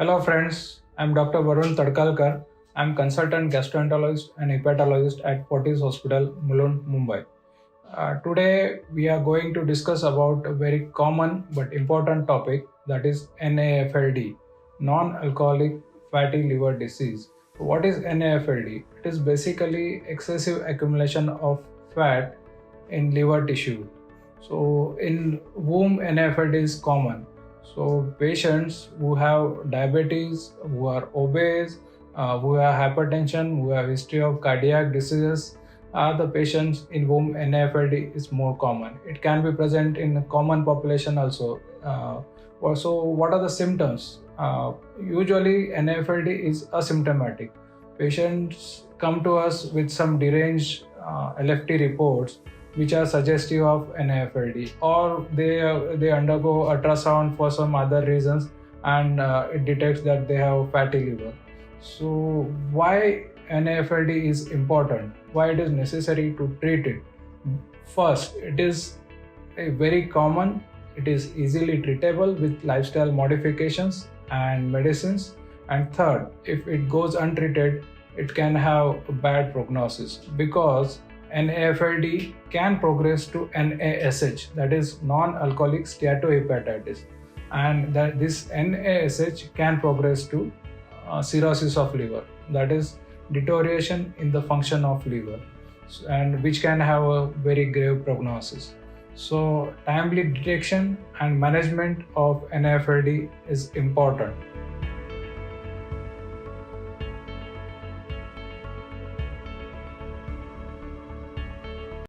Hello friends, I'm Dr. Varun Tadkalkar. I'm consultant gastroenterologist and hepatologist at Fortis Hospital Mulund, Mumbai. Today we are going to discuss about a very common but important topic, that is NAFLD, non-alcoholic fatty liver disease. So what is NAFLD? It is basically excessive accumulation of fat in liver tissue. So in whom NAFLD is common. So patients who have diabetes, who are obese, who have hypertension, who have history of cardiac diseases are the patients in whom NAFLD is more common. It can be present in a common population also. Also, what are the symptoms? Usually NAFLD is asymptomatic. Patients come to us with some deranged LFT reports which are suggestive of NAFLD, or they undergo ultrasound for some other reasons and it detects that they have fatty liver. So why NAFLD is important? Why it is necessary to treat it? First, it is very common. It is easily treatable with lifestyle modifications and medicines. And third, if it goes untreated, it can have a bad prognosis because NAFLD can progress to NASH, that is non-alcoholic steatohepatitis, and that this NASH can progress to cirrhosis of liver, that is deterioration in the function of liver, and which can have a very grave prognosis. So timely detection and management of NAFLD is important.